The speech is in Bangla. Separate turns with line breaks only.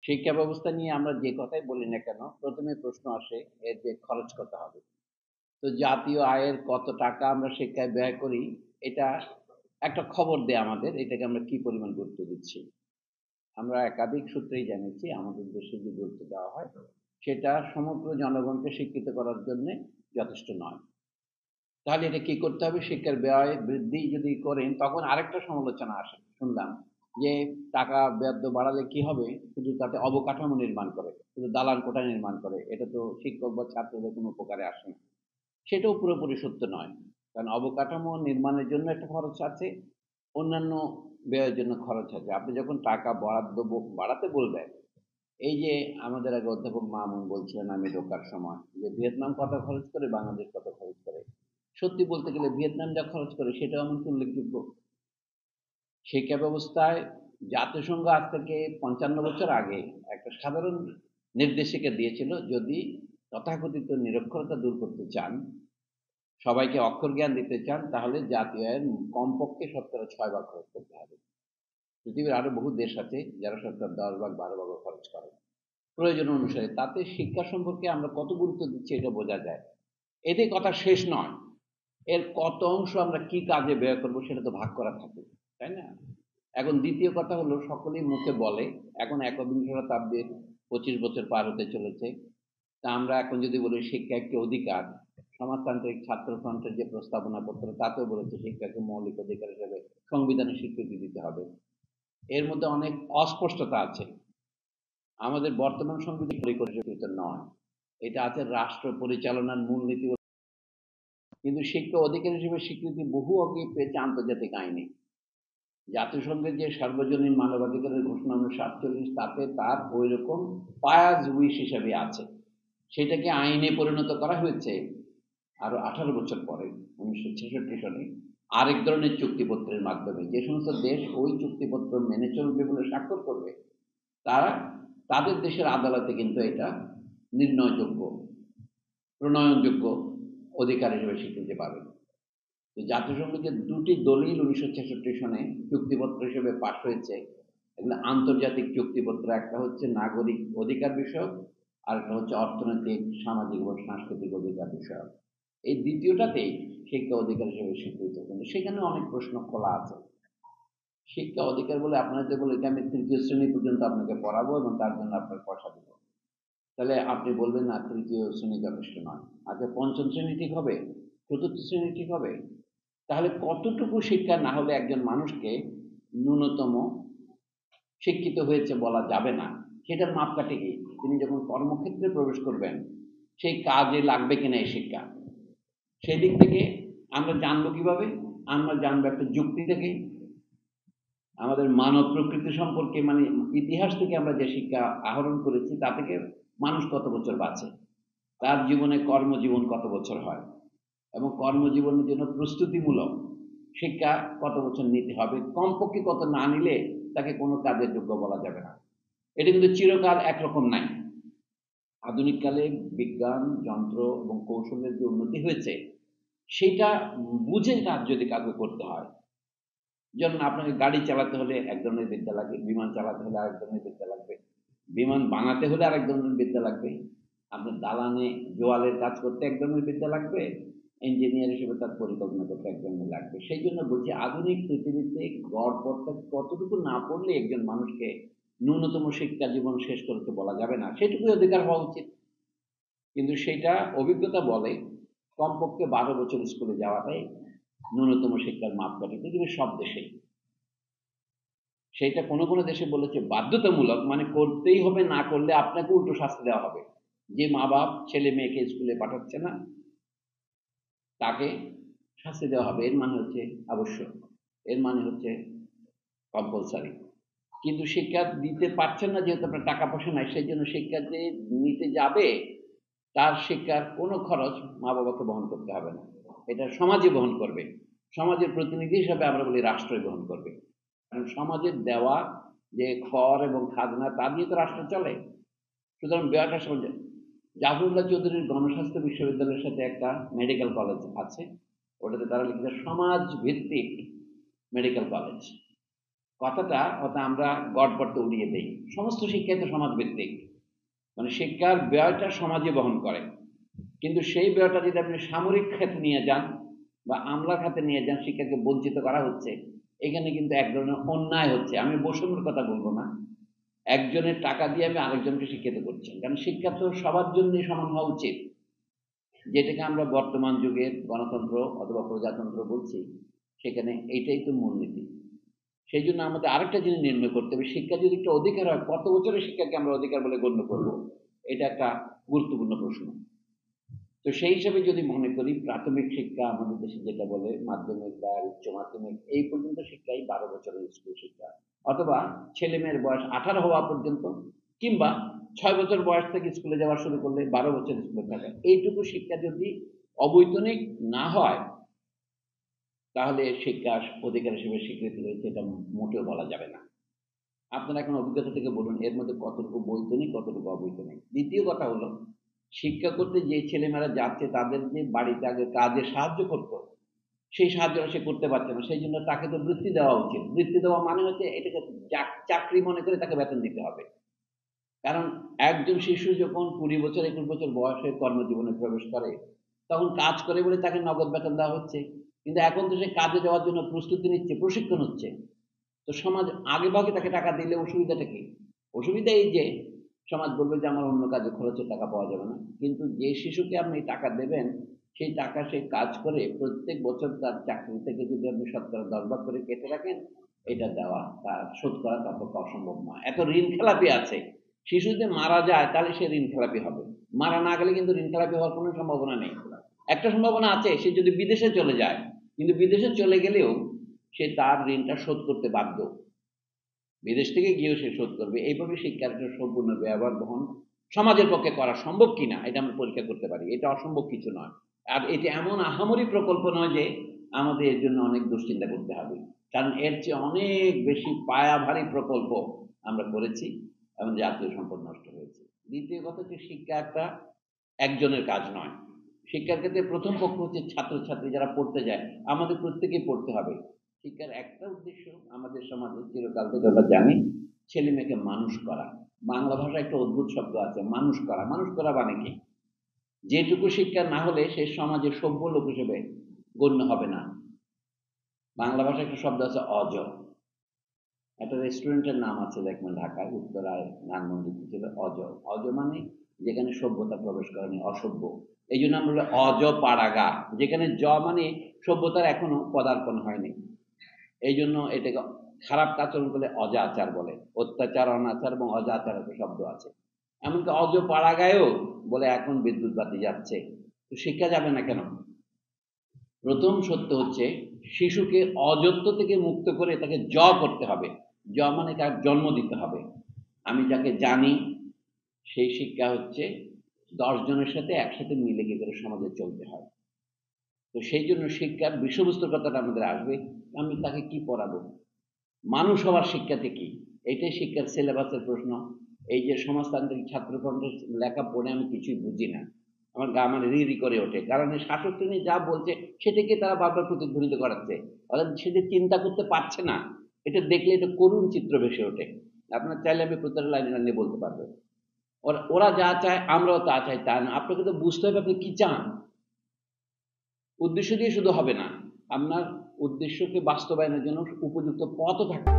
শিক্ষা ব্যবস্থা নিয়ে আমরা যে কথাই বলি না কেন, প্রথমে প্রশ্ন আসে এর যে খরচ কত হবে। তো জাতীয় আয়ের কত টাকা আমরা শিক্ষায় ব্যয় করি, এটা একটা খবর দেয় আমাদের, এটাকে আমরা কি পরিমাণ গুরুত্ব দিচ্ছি। আমরা একাধিক সূত্রেই জেনেছি আমাদের দেশে যে গুরুত্ব দেওয়া হয়, সেটা সমগ্র জনগণকে শিক্ষিত করার জন্যে যথেষ্ট নয়। তাহলে এটা কি করতে হবে? শিক্ষার ব্যয় বৃদ্ধি যদি করেন, তখন আরেকটা সমালোচনা আসে শুনলাম যে টাকা ব্যয় বাড়ালে কি হবে, শুধু তাতে অবকাঠামো নির্মাণ করে, শুধু দালান কোঠা নির্মাণ করে, এটা তো শিক্ষক বা ছাত্রদের কোনো উপকারে আসে না। সেটাও পুরোপুরি সত্য নয়। কারণ অবকাঠামো নির্মাণের জন্য একটা খরচ আছে, অন্যান্য ব্যয়ের জন্য খরচ আছে। আপনি যখন টাকা বরাদ্দ বাড়াতে বলবেন, এই যে আমাদের আগে অধ্যাপক মামুন বলছিলেন আমি ঢোকার সময় যে ভিয়েতনাম কত খরচ করে, বাংলাদেশ কত খরচ করে। সত্যি বলতে গেলে ভিয়েতনাম যা খরচ করে সেটাও আমার উল্লেখযোগ্য। শিক্ষা ব্যবস্থায় জাতিসংঘ আজ থেকে ৫৫ বছর আগে একটা সাধারণ নির্দেশিকা দিয়েছিল, যদি তথাকথিত নিরক্ষরতা দূর করতে চান, সবাইকে অক্ষর জ্ঞান দিতে চান, তাহলে জাতীয় আয়ের কমপক্ষে ৬.৫ ভাগ খরচ করতে হবে। পৃথিবীর আরো বহু দেশ আছে যারা ১০ ভাগ ১২ ভাগও খরচ করে প্রয়োজন অনুসারে। তাতে শিক্ষা সম্পর্কে আমরা কত গুরুত্ব দিচ্ছি এটা বোঝা যায়। এতে কথা শেষ নয়, এর কত অংশ আমরা কি কাজে ব্যয় করবো সেটা তো ভাগ করা থাকে, তাই না? এখন দ্বিতীয় কথা হলো, সকলেই মুখে বলে এখন একবিংশ শতাব্দীর ২৫ বছর পার হতে চলেছে, তা আমরা এখন যদি বলি শিক্ষা একটি অধিকার, সমাজতান্ত্রিক ছাত্রফ্রন্টের যে প্রস্তাবনা পত্র তাতেও বলেছে শিক্ষাকে মৌলিক অধিকার হিসেবে সংবিধানে স্বীকৃতি দিতে হবে। এর মধ্যে অনেক অস্পষ্টতা আছে। আমাদের বর্তমান সংবিধান পরিকল্পিত নয়, এটা আছে রাষ্ট্র পরিচালনার মূলনীতি। কিন্তু শিক্ষা অধিকার হিসেবে স্বীকৃতি বহু আগে পেয়েছে আন্তর্জাতিক আইনে। জাতিসংঘের যে সার্বজনীন মানবাধিকারের ঘোষণা ১৯৪৭, তাতে তার ওই রকম পায়াজ উইশ হিসেবে আছে। সেটাকে আইনে পরিণত করা হয়েছে আরো ১৮ বছর পরে, ১৯৬৬ সালে আরেক ধরনের চুক্তিপত্রের মাধ্যমে। যে সমস্ত দেশ ওই চুক্তিপত্র মেনে চলবে বলে স্বাক্ষর করবে, তারা তাদের দেশের আদালতে কিন্তু এটা নির্ণয়যোগ্য, প্রণয়নযোগ্য অধিকার হিসেবে স্বীকৃতি পাবে। তো জাতিসংঘের যে দুটি দলিল ১৯৬৬ সনে চুক্তিপত্র হিসেবে পাশ হয়েছে, এগুলো আন্তর্জাতিক চুক্তিপত্র। একটা হচ্ছে নাগরিক অধিকার বিষয়ক, আর একটা হচ্ছে অর্থনৈতিক, সামাজিক এবং সাংস্কৃতিক অধিকার বিষয়ক। এই দ্বিতীয়টাতেই শিক্ষা অধিকার হিসেবে স্বীকৃত, কিন্তু সেখানে অনেক প্রশ্ন খোলা আছে। শিক্ষা অধিকার বলে আপনাদের বলে এটা আমি ৩য় শ্রেণী পর্যন্ত আপনাকে পড়াবো এবং তার জন্য আপনার পয়সা দেবো, তাহলে আপনি বলবেন না ৩য় শ্রেণী যথেষ্ট নয়। আচ্ছা, ৫ম শ্রেণী ঠিক হবে, ৪র্থ শ্রেণী ঠিক হবে? তাহলে কতটুকু শিক্ষা না হলে একজন মানুষকে ন্যূনতম শিক্ষিত হয়েছে বলা যাবে না? সেটার মাপকাঠি কি? তিনি যখন কর্মক্ষেত্রে প্রবেশ করবেন, সেই কাজে লাগবে কিনা এই শিক্ষা, সেই দিক থেকে আমরা জানবো কিভাবে? আমরা জানবো একটা যুক্তি থেকে, আমাদের মানব প্রকৃতি সম্পর্কে, মানে ইতিহাস থেকে আমরা যে শিক্ষা আহরণ করেছি তা থেকে মানুষ কত বছর বাঁচে, তার জীবনে কর্মজীবন কত বছর হয়, এবং কর্মজীবনের জন্য প্রস্তুতিমূলক শিক্ষা কত বছর নিতে হবে, কমপক্ষে কত না নিলে তাকে কোনো কাজের যোগ্য বলা যাবে না। এটা কিন্তু চিরকাল একরকম নাই। আধুনিক কালে বিজ্ঞান, যন্ত্র এবং কৌশলের যে উন্নতি হয়েছে, সেটা বুঝে কাজ যদি কাউকে করতে হয়, যেমন আপনাকে গাড়ি চালাতে হলে এক ধরনের বিদ্যা লাগবে, বিমান চালাতে হলে আরেক ধরনের বিদ্যা লাগবে, বিমান বানাতে হলে আরেক ধরনের বিদ্যা লাগবে, আপনার দালানে জোয়ালের কাজ করতে এক ধরনের বিদ্যা লাগবে, ইঞ্জিনিয়ার হিসেবে তার পরিকল্পনা করতে এক ধরনের লাগবে। সেই জন্য বলছি, আধুনিক পৃথিবীতে গড়পড়তা কতটুকু না পড়লে একজন মানুষকে ন্যূনতম শিক্ষা জীবন শেষ করতে বলা যাবে না, সেটুকুই অধিকার হওয়া উচিত। কিন্তু সেটা অভিজ্ঞতা বলে কমপক্ষে ১২ বছর স্কুলে যাওয়াটাই ন্যূনতম শিক্ষার মাপকাঠি পৃথিবীর সব দেশেই। সেটা কোনো কোনো দেশে বলেছে বাধ্যতামূলক, মানে করতেই হবে, না করলে আপনাকে উল্টো শাস্তি দেওয়া হবে। যে মা বাপ ছেলে মেয়েকে স্কুলে পাঠাচ্ছে না, তাকে শাস্তি দেওয়া হবে, এর মানে হচ্ছে আবশ্যক, এর মানে হচ্ছে কম্পালসারি। কিন্তু শিক্ষা দিতে পারছেন না যেহেতু আপনার টাকা পয়সা নাই, সেই জন্য শিক্ষা যে নিতে যাবে, তার শিক্ষার কোনো খরচ মা বাবাকে বহন করতে হবে না, এটা সমাজই বহন করবে। সমাজের প্রতিনিধি হিসাবে আমরা বলি রাষ্ট্রই বহন করবে, কারণ সমাজের দেওয়া যে কর এবং খাজনা, তা দিয়ে তো রাষ্ট্র চলে। সুতরাং ব্যয়টা সমাজ। জাফরুল্লাহ চৌধুরীর গণস্বাস্থ্য বিশ্ববিদ্যালয়ের সাথে একটা মেডিকেল কলেজ আছে, ওটাতে তারা লিখেছে সমাজ ভিত্তিক মেডিকেল কলেজ। কথাটা হয়তো আমরা গড়পড়তে উড়িয়ে দেই। সমস্ত শিক্ষাই তো সমাজভিত্তিক, মানে শিক্ষার ব্যয়টা সমাজে বহন করে। কিন্তু সেই ব্যয়টা যদি আপনি সামরিক খাতে নিয়ে যান বা আমলা খাতে নিয়ে যান, শিক্ষাকে বঞ্চিত করা হচ্ছে। এখানে কিন্তু এক ধরনের অন্যায় হচ্ছে। আমি বৈষম্যের কথা বলবো না, একজনের টাকা দিয়ে আমি আরেকজনকে শিক্ষিত করছি, কারণ শিক্ষা তো সবার জন্যই সমান হওয়া উচিত। যেটাকে আমরা বর্তমান যুগের গণতন্ত্র অথবা প্রজাতন্ত্র বলছি, সেখানে এইটাই তো মূলনীতি। সেই জন্য আমাদের আরেকটা জিনিস নির্ণয় করতে হবে, শিক্ষা যদি একটা অধিকার হয়, কত বছরের শিক্ষাকে আমরা অধিকার বলে গণ্য করবো? এটা একটা গুরুত্বপূর্ণ প্রশ্ন। তো সেই হিসাবে যদি মনে করি, প্রাথমিক শিক্ষা আমাদের দেশে যেটা বলে মাধ্যমিক বা উচ্চ মাধ্যমিক, এই পর্যন্ত শিক্ষাই 12 বছরের স্কুল শিক্ষা, অথবা ছেলে মেয়ের বয়স 18 হওয়া পর্যন্ত, কিংবা 6 বছর বয়স থেকে স্কুলে যাওয়া শুরু করলে 12 বছর স্কুলে থাকা, এইটুকু শিক্ষা যদি অবৈতনিক না হয়, তাহলে শিক্ষার অধিকার হিসেবে স্বীকৃতি রয়েছে, এটা মোটেও বলা যাবে না। আপনারা এখন অভিজ্ঞতা থেকে বলুন এর মধ্যে কতটুকু বৈতনিক, কতটুকু অবৈতনিক। দ্বিতীয় কথা হলো, শিক্ষা করতে যে ছেলেমেয়েরা যাচ্ছে, তাদের যে বাড়িতে আগে কাজে সাহায্য করতো, সেই সাহায্যটা সে করতে পারছে না। সেই জন্য তাকে তো বৃত্তি দেওয়া উচিত। বৃত্তি দেওয়া মানে হচ্ছে এটাকে চাকরি মনে করে তাকে বেতন দিতে হবে। কারণ একজন শিশু যখন 20 বছর 21 বছর বয়সে কর্মজীবনে প্রবেশ করে, তখন কাজ করে বলে তাকে নগদ বেতন দেওয়া হচ্ছে। কিন্তু এখন তো সে কাজে যাওয়ার জন্য প্রস্তুতি নিচ্ছে, প্রশিক্ষণ হচ্ছে। তো সমাজ আগে ভাগে তাকে টাকা দিলে অসুবিধাটা কি? অসুবিধা এই যে সমাজ বলবে যে আমার অন্য কাজে খরচের টাকা পাওয়া যাবে না। কিন্তু যে শিশুকে আপনি টাকা দেবেন, সেই টাকা সে কাজ করে প্রত্যেক বছর তার চাকরি থেকে যদি আপনি 10% করে কেটে রাখেন, এটা দেওয়া তার শোধ করা তার পক্ষে অসম্ভব নয়। এত ঋণ খেলাপি আছে। শিশু যদি মারা যায় তাহলে সে ঋণ খেলাপি হবে, মারা না গেলে কিন্তু ঋণ খেলাপি হওয়ার কোনো সম্ভাবনা নেই। একটা সম্ভাবনা আছে, সে যদি বিদেশে চলে যায়, কিন্তু বিদেশে চলে গেলেও সে তার ঋণটা শোধ করতে বাধ্য। বিদেশ থেকে গিয়েও সে শোধ করবে। এইভাবে শিক্ষার একটা সম্পূর্ণ ব্যবহার বহন সমাজের পক্ষে করা সম্ভব কিনা এটা আমরা পরীক্ষা করতে পারি। এটা অসম্ভব কিছু নয়। আর এটা এমন আহামরি প্রকল্প নয় যে আমাদের এর জন্য অনেক দুশ্চিন্তা করতে হবে, কারণ এর চেয়ে অনেক বেশি পায়াভারী প্রকল্প আমরা করেছি এবং জাতীয় সম্পদ নষ্ট হয়েছে। দ্বিতীয় কথা হচ্ছে, শিক্ষা একটা একজনের কাজ নয়। শিক্ষার ক্ষেত্রে প্রথম পক্ষ হচ্ছে ছাত্রছাত্রী যারা পড়তে যায়। আমাদের প্রত্যেকেই পড়তে হবে। শিক্ষার একটা উদ্দেশ্য আমাদের সমাজে চিরকাল থেকে আমরা জানি, ছেলে মেয়েকে মানুষ করা। বাংলা ভাষায় একটা অদ্ভুত শব্দ আছে, মানুষ করা। মানুষ করা মানে কি? যেটুকু শিক্ষা না হলে সে সমাজের সভ্য লোক হিসেবে গণ্য হবে না। বাংলা ভাষায় একটা শব্দ আছে অজ। একটা রেস্টুরেন্টের নাম আছে দেখবেন ঢাকায় উত্তরায় ধানমন্ডিতে ছিল, অজ। অজ মানে যেখানে সভ্যতা প্রবেশ করেনি, অসভ্য। এই জন্য আমরা বলি অজ পাড়াগা, যেখানে জ মানে সভ্যতার এখনো পদার্পণ হয়নি। এই জন্য এটাকে খারাপ আচরণ করলে অজাচার বলে। অত্যাচার, অনাচার এবং অজাচার একটা শব্দ আছে। এমনকি অজ পাড়াগায়ও বলে এখন বিদ্যুৎ বাতি যাচ্ছে। তো শিক্ষা যাবে না কেন? প্রথম সত্য হচ্ছে, শিশুকে অজত্ব থেকে মুক্ত করে তাকে জ করতে হবে। জ মানে তার জন্ম দিতে হবে। আমি যাকে জানি, সেই শিক্ষা হচ্ছে 10 জনের সাথে একসাথে মিলে গিয়ে করে সমাজে চলতে হয়। তো সেই জন্য শিক্ষার বিষয়বস্তুর কথাটা আমাদের আসবে, আমি তাকে কি পড়াবো, মানুষ হওয়ার শিক্ষাতে কি, এটাই শিক্ষার সিলেবাসের প্রশ্ন। এই যে সমাজতান্ত্রিক ছাত্রফ্রন্টের লেখা পড়ে আমি কিছুই বুঝি না, আমার গা মানে রি রি করে ওঠে, কারণ এই শাসক শ্রেণী যা বলছে সেটাকে তারা বারবার প্রতিধ্বনিত করাচ্ছে। অর্থাৎ সে যে চিন্তা করতে পারছে না, এটা দেখলে এটা করুণ চিত্র ভেসে ওঠে। আপনার চাইলে আমি প্রত্যেকটা লাইনে লাইনে বলতে পারবো। ওরা যা চায় আমরাও তা চাই, তা না। আপনাকে তো বুঝতে হবে আপনি কি চান। উদ্দেশ্য দিয়ে শুধু হবে না, আপনার উদ্দেশ্যকে বাস্তবায়নের জন্য উপযুক্ত পথও থাকবে।